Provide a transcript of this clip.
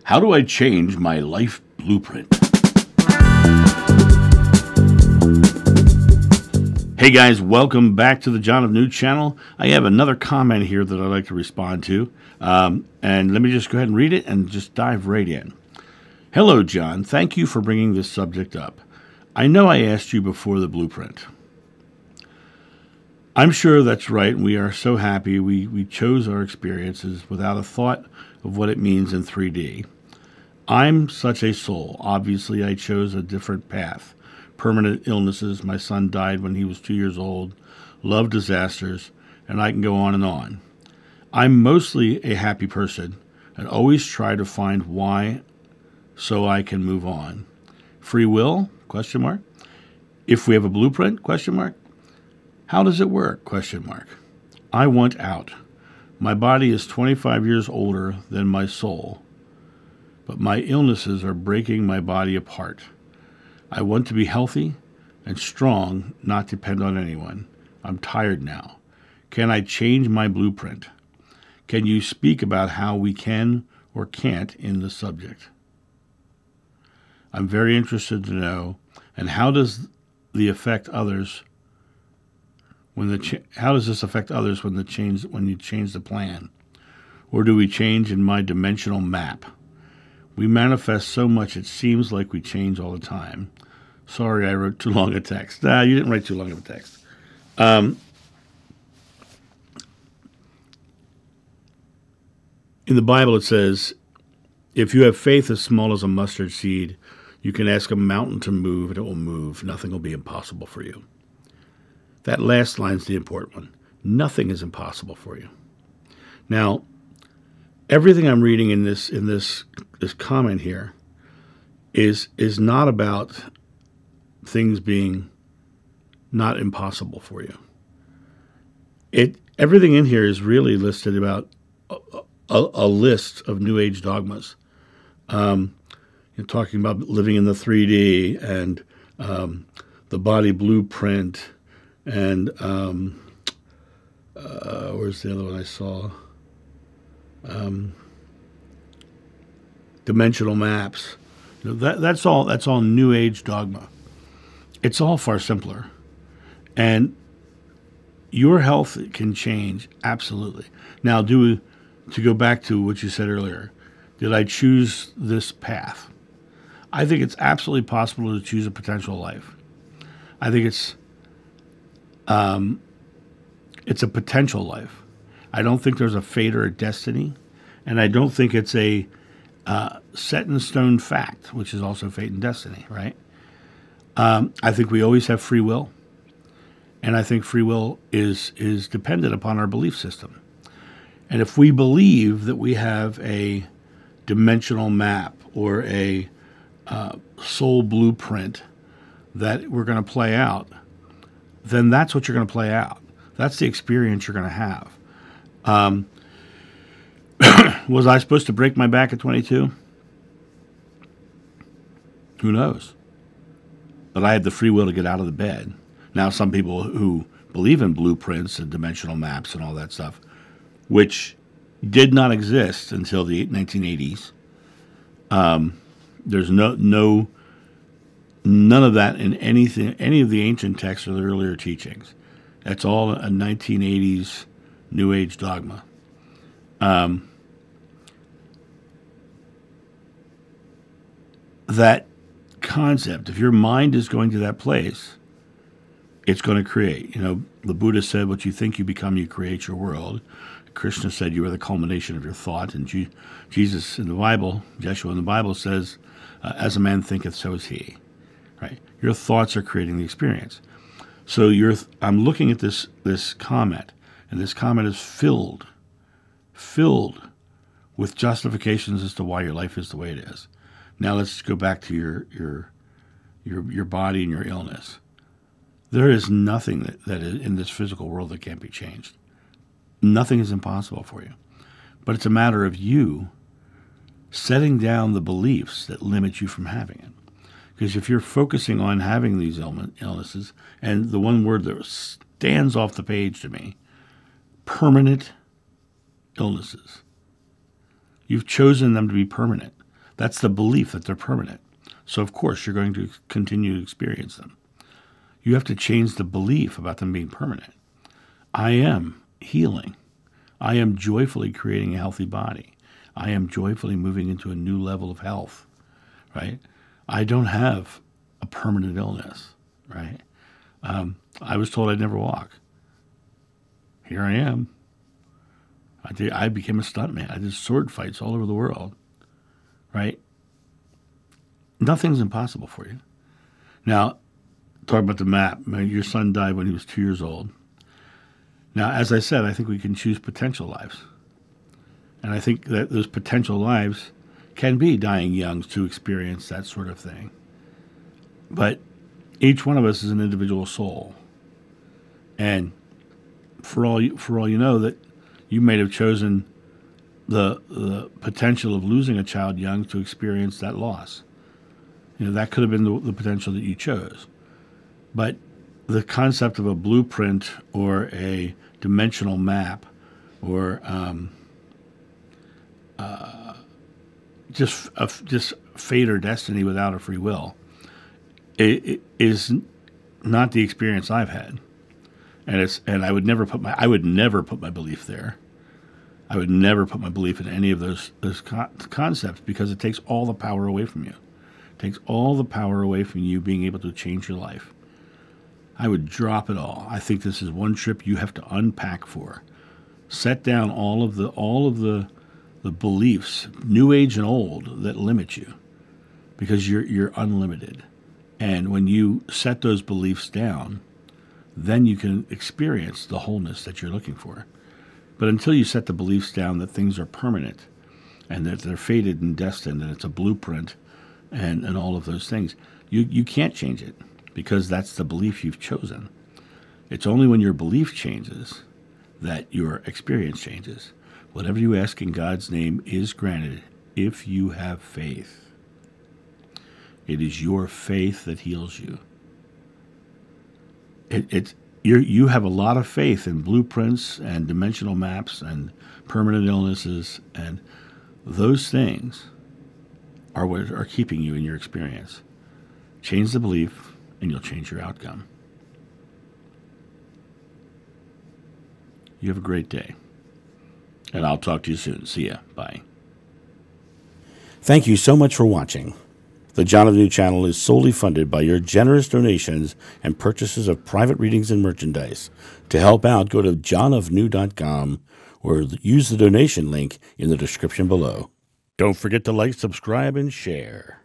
How do I change my life blueprint? Hey guys, welcome back to the John of New channel. I have another comment here that I'd like to respond to. And let me just go ahead and read it and just dive right in. Hello, John. Thank you for bringing this subject up. I know I asked you before the blueprint. I'm sure that's right, and we are so happy we chose our experiences without a thought of what it means in 3D. I'm such a soul. Obviously, I chose a different path. Permanent illnesses, my son died when he was 2 years old, love disasters, and I can go on and on. I'm mostly a happy person and always try to find why so I can move on. Free will? Question mark. If we have a blueprint? Question mark. How does it work? Question mark. I want out. My body is 25 years older than my soul, but my illnesses are breaking my body apart. I want to be healthy and strong, not depend on anyone. I'm tired now. Can I change my blueprint? Can you speak about how we can or can't in the subject? I'm very interested to know, and how does the affect others how does this affect others when you change the plan? Or do we change in my dimensional map? We manifest so much it seems like we change all the time. Sorry, I wrote too long a text. Nah, you didn't write too long of a text. In the Bible it says, if you have faith as small as a mustard seed, you can ask a mountain to move and it will move. Nothing will be impossible for you. That last line is the important one. Nothing is impossible for you. Now, everything I'm reading in this comment here is not about things being not impossible for you. Everything in here is really listed about a list of New Age dogmas. You're talking about living in the 3D and the body blueprint. And where's the other one I saw? Dimensional maps. That's all New Age dogma. It's all far simpler, and your health can change absolutely. Now, to go back to what you said earlier, did I choose this path? I think it's absolutely possible to choose a potential life. I think it's a potential life. I don't think there's a fate or a destiny, and I don't think it's a set in stone fact, which is also fate and destiny, right? I think we always have free will, and I think free will is dependent upon our belief system. And if we believe that we have a dimensional map or a soul blueprint that we're going to play out, then that's what you're going to play out. That's the experience you're going to have. Was I supposed to break my back at 22? Who knows? But I had the free will to get out of the bed. Now, some people who believe in blueprints and dimensional maps and all that stuff, which did not exist until the 1980s. There's none of that in any of the ancient texts or the earlier teachings. That's all a 1980s New Age dogma. That concept, if your mind is going to that place, it's going to create. The Buddha said, what you think you become, you create your world. Krishna said you are the culmination of your thought. And Jesus in the Bible, Yeshua in the Bible says, as a man thinketh, so is he. Right? Your thoughts are creating the experience. So I'm looking at this comment, and this comment is filled with justifications as to why your life is the way it is. Now let's go back to your body and your illness. There is nothing that is in this physical world that can't be changed. Nothing is impossible for you. But it's a matter of you setting down the beliefs that limit you from having it. Because if you're focusing on having these illnesses, and the one word that stands off the page to me, permanent illnesses. You've chosen them to be permanent. That's the belief that they're permanent. So, of course, you're going to continue to experience them. You have to change the belief about them being permanent. I am healing. I am joyfully creating a healthy body. I am joyfully moving into a new level of health, right? I don't have a permanent illness, right? I was told I'd never walk. Here I am. I became a stuntman. I did sword fights all over the world, right? Nothing's impossible for you. Now, talk about the map. Your son died when he was 2 years old. Now, as I said, I think we can choose potential lives. And I think that those potential lives can be dying young to experience that sort of thing. But each one of us is an individual soul. And for all you know, that you may have chosen the potential of losing a child young to experience that loss. That could have been the potential that you chose. But the concept of a blueprint or a dimensional map or just fate or destiny without a free will it is not the experience I've had. And I would never put my belief there. I would never put my belief in any of those concepts, because it takes all the power away from you. It takes all the power away from you being able to change your life. I would drop it all. I think this is one trip you have to unpack for. Set down all of the beliefs, new age and old, that limit you, because you're unlimited. And when you set those beliefs down, then you can experience the wholeness that you're looking for. But until you set the beliefs down that things are permanent and that they're fated and destined and it's a blueprint and all of those things, you can't change it, because that's the belief you've chosen. It's only when your belief changes that your experience changes. Whatever you ask in God's name is granted if you have faith. It is your faith that heals you. You have a lot of faith in blueprints and dimensional maps and permanent illnesses, and those things are what are keeping you in your experience. Change the belief, and you'll change your outcome. You have a great day, and I'll talk to you soon. See ya. Bye. Thank you so much for watching. The John of New channel is solely funded by your generous donations and purchases of private readings and merchandise. To help out, go to johnofnew.com or use the donation link in the description below. Don't forget to like, subscribe, and share.